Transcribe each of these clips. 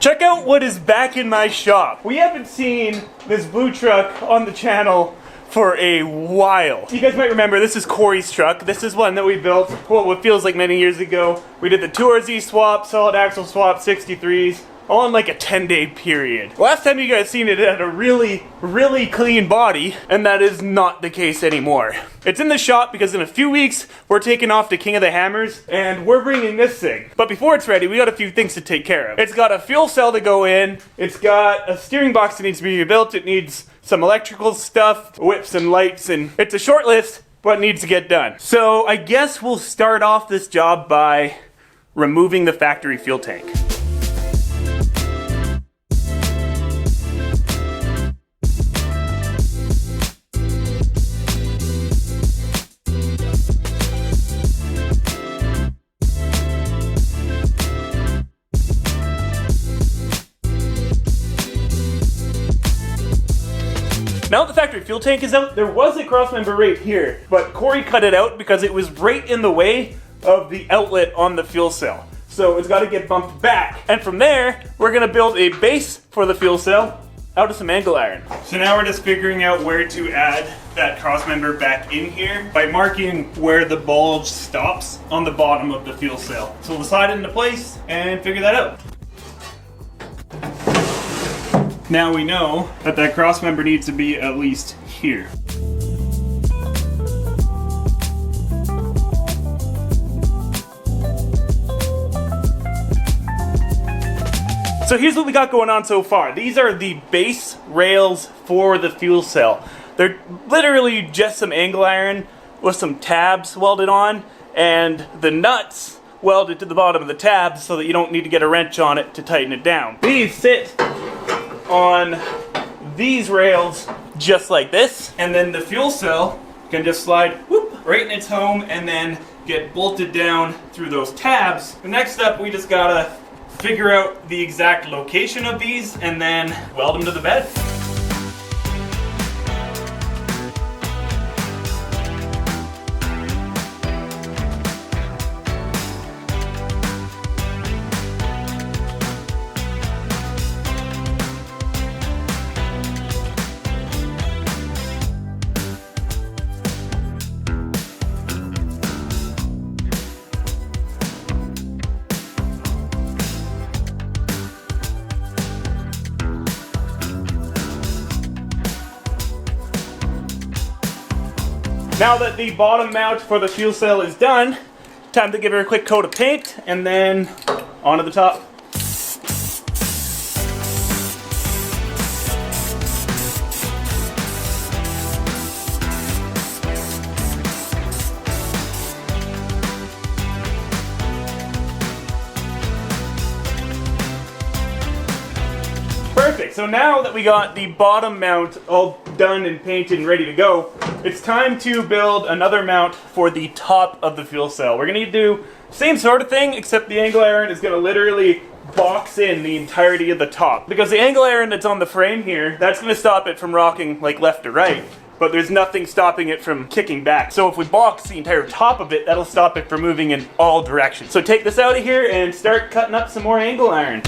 Check out what is back in my shop. We haven't seen this blue truck on the channel for a while. You guys might remember this is Corey's truck. This is one that we built, well, what feels like many years ago. We did the 2RZ swap, solid axle swap, 63s, all in like a 10-day period. Last time you guys seen it, it had a really clean body, and that is not the case anymore. It's in the shop because in a few weeks, we're taking off to King of the Hammers, and we're bringing this thing. But before it's ready, we got a few things to take care of. It's got a fuel cell to go in, it's got a steering box that needs to be rebuilt, it needs some electrical stuff, whips and lights, and it's a short list, but needs to get done. So I guess we'll start off this job by removing the factory fuel tank. Now that the factory fuel tank is out, there was a crossmember right here, but Corey cut it out because it was right in the way of the outlet on the fuel cell. So it's got to get bumped back. And from there, we're going to build a base for the fuel cell out of some angle iron. So now we're just figuring out where to add that crossmember back in here by marking where the bulge stops on the bottom of the fuel cell. So we'll slide it into place and figure that out. Now we know that that crossmember needs to be at least here. So here's what we got going on so far. These are the base rails for the fuel cell. They're literally just some angle iron with some tabs welded on and the nuts welded to the bottom of the tabs so that you don't need to get a wrench on it to tighten it down. These sit on these rails just like this, and then the fuel cell can just slide whoop, right in its home and then get bolted down through those tabs. The next step, we just gotta figure out the exact location of these and then weld them to the bed. Now that the bottom mount for the fuel cell is done, time to give her a quick coat of paint and then onto the top. Perfect, so now that we got the bottom mount all done and painted and ready to go, it's time to build another mount for the top of the fuel cell. We're gonna need to do the same sort of thing, except the angle iron is gonna literally box in the entirety of the top. Because the angle iron that's on the frame here, that's gonna stop it from rocking like left to right, but there's nothing stopping it from kicking back. So if we box the entire top of it, that'll stop it from moving in all directions. So take this out of here and start cutting up some more angle iron.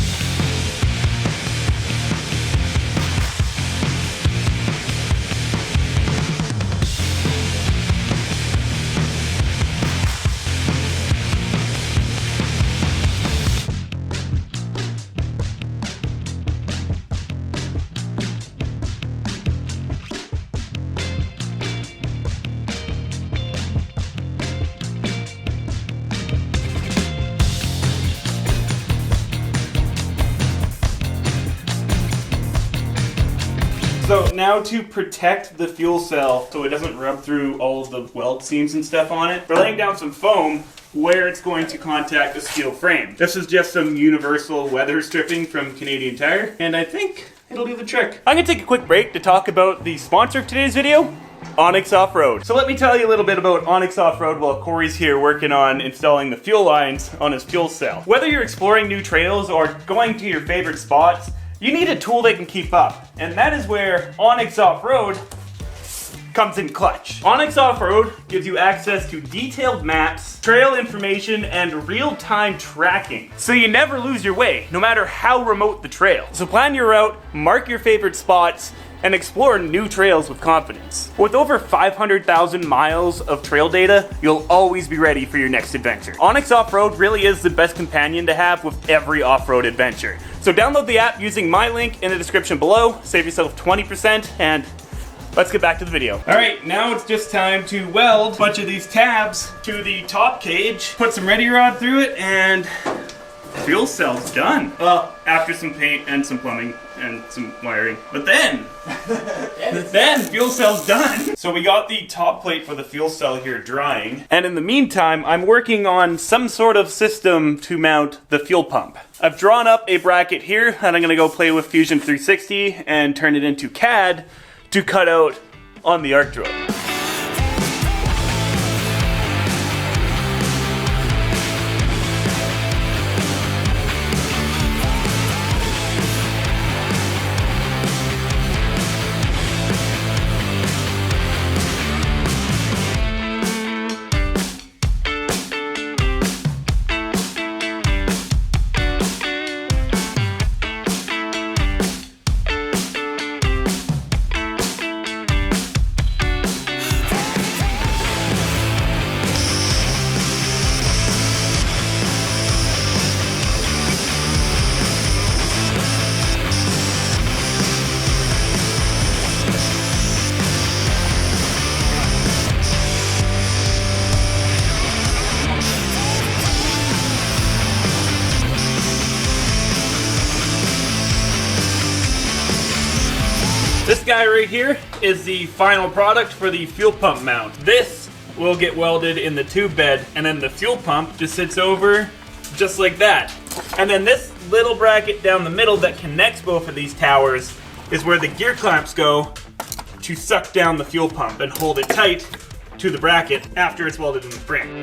So now to protect the fuel cell so it doesn't rub through all of the weld seams and stuff on it, we're laying down some foam where it's going to contact the steel frame. This is just some universal weather stripping from Canadian Tire, and I think it'll do the trick. I'm gonna take a quick break to talk about the sponsor of today's video, Onyx Off-Road. So let me tell you a little bit about Onyx Off-Road while Corey's here working on installing the fuel lines on his fuel cell. Whether you're exploring new trails or going to your favorite spots, you need a tool that can keep up, and that is where Onyx Off-Road comes in clutch. Onyx Off-Road gives you access to detailed maps, trail information, and real-time tracking. So you never lose your way, no matter how remote the trail. So plan your route, mark your favorite spots, and explore new trails with confidence. With over 500,000 miles of trail data, you'll always be ready for your next adventure. Onyx Off-Road really is the best companion to have with every off-road adventure. So download the app using my link in the description below, save yourself 20%, and let's get back to the video. All right, now it's just time to weld a bunch of these tabs to the top cage, put some ready rod through it, and fuel cell's done. Well, after some paint and some plumbing and some wiring. But then fuel cell's done. So we got the top plate for the fuel cell here drying. And in the meantime, I'm working on some sort of system to mount the fuel pump. I've drawn up a bracket here and I'm gonna go play with Fusion 360 and turn it into CAD to cut out on the arc drill. This guy right here is the final product for the fuel pump mount. This will get welded in the tube bed, and then the fuel pump just sits over just like that. And then this little bracket down the middle that connects both of these towers is where the gear clamps go to suck down the fuel pump and hold it tight to the bracket after it's welded in the frame.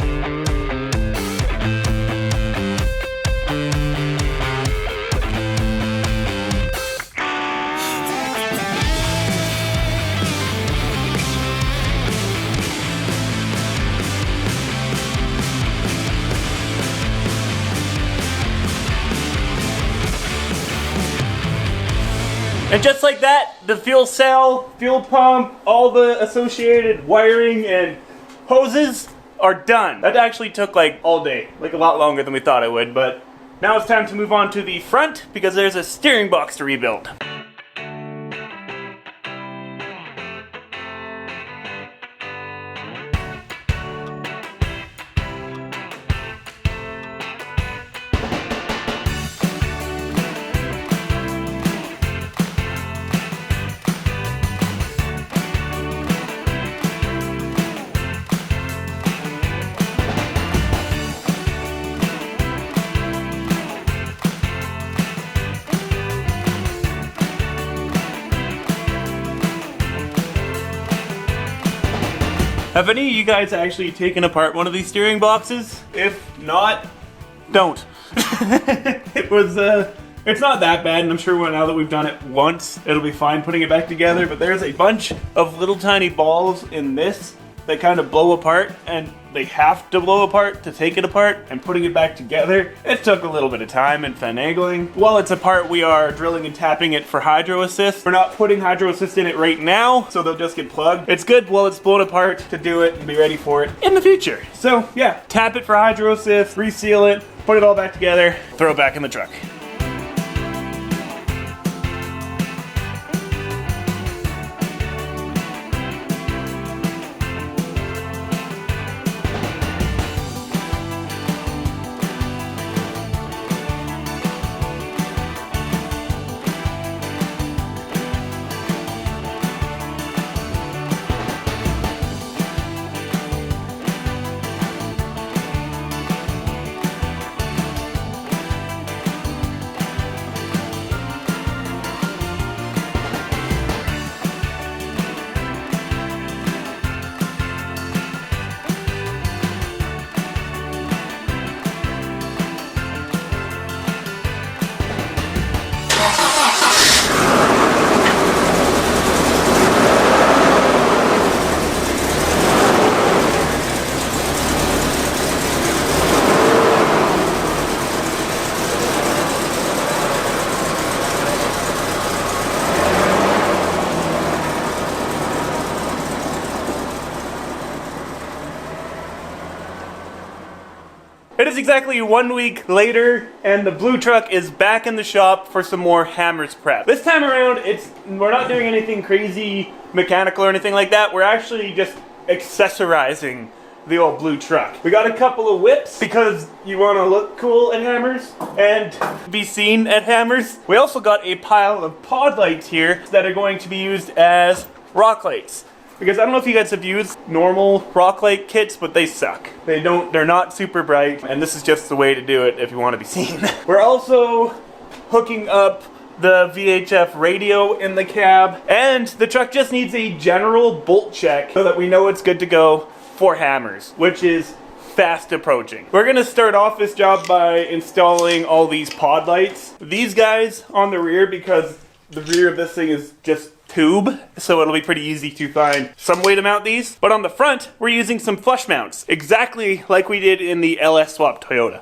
And just like that, the fuel cell, fuel pump, all the associated wiring and hoses are done. That actually took like all day, like a lot longer than we thought it would, but now it's time to move on to the front because there's a steering box to rebuild. Have any of you guys actually taken apart one of these steering boxes? If not, don't. It's not that bad, and I'm sure now that we've done it once, it'll be fine putting it back together, but there's a bunch of little tiny balls in this that kind of blow apart, and they have to blow apart to take it apart, and putting it back together, it took a little bit of time and finagling. While it's apart, we are drilling and tapping it for hydro assist. We're not putting hydro assist in it right now, so they'll just get plugged. It's good while it's blown apart to do it and be ready for it in the future. So yeah, tap it for hydro assist, reseal it, put it all back together, throw it back in the truck. is exactly 1 week later, and the blue truck is back in the shop for some more hammers prep. This time around, we're not doing anything crazy mechanical or anything like that. We're actually just accessorizing the old blue truck. We got a couple of whips because you want to look cool at hammers and be seen at hammers. We also got a pile of pod lights here that are going to be used as rock lights. Because I don't know if you guys have used normal rock light kits, but they suck. They're not super bright, and this is just the way to do it if you want to be seen. We're also hooking up the VHF radio in the cab, and the truck just needs a general bolt check so that we know it's good to go for hammers, which is fast approaching. We're gonna start off this job by installing all these pod lights. These guys on the rear, because the rear of this thing is just tube, so it'll be pretty easy to find some way to mount these. But on the front, we're using some flush mounts, exactly like we did in the LS Swap Toyota.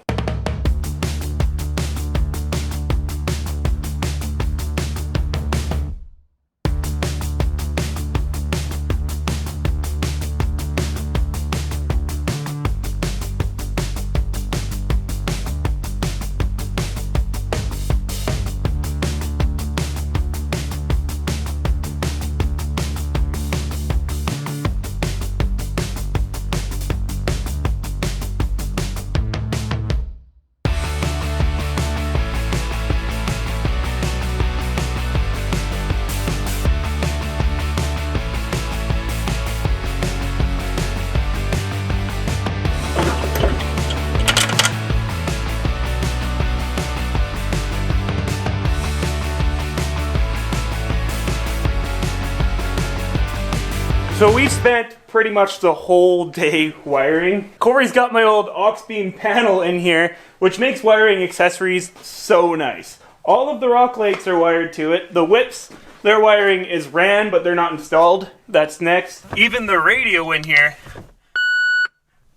So we've spent pretty much the whole day wiring. Corey's got my old aux beam panel in here, which makes wiring accessories so nice. All of the rock lights are wired to it. The whips, their wiring is ran, but they're not installed. That's next. Even the radio in here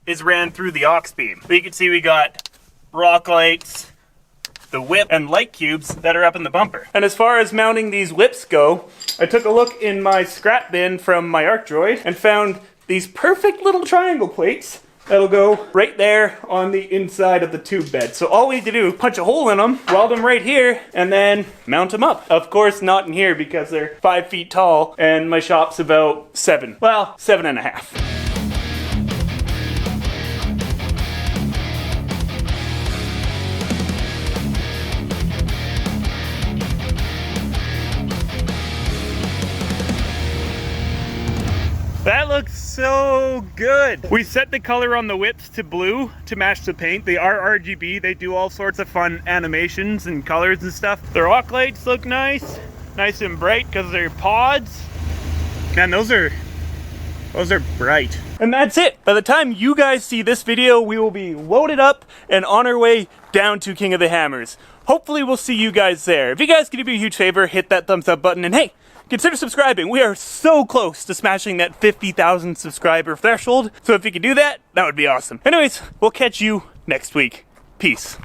is ran through the aux beam. But you can see we got rock lights, the whip, and light cubes that are up in the bumper. And as far as mounting these whips go, I took a look in my scrap bin from my Arc Droid and found these perfect little triangle plates that'll go right there on the inside of the tube bed. So all we need to do is punch a hole in them, weld them right here, and then mount them up. Of course, not in here because they're 5 feet tall and my shop's about 7. Well, 7.5. That looks so good. We set the color on the whips to blue to match the paint. They are RGB. They do all sorts of fun animations and colors and stuff. The rock lights look nice and bright because they're pods. Man, those are bright. And that's it. By the time you guys see this video, we will be loaded up and on our way down to King of the Hammers. Hopefully we'll see you guys there. If you guys could do me a huge favor, hit that thumbs up button, and hey, consider subscribing. We are so close to smashing that 50,000 subscriber threshold. So if you could do that, that would be awesome. Anyways, we'll catch you next week. Peace.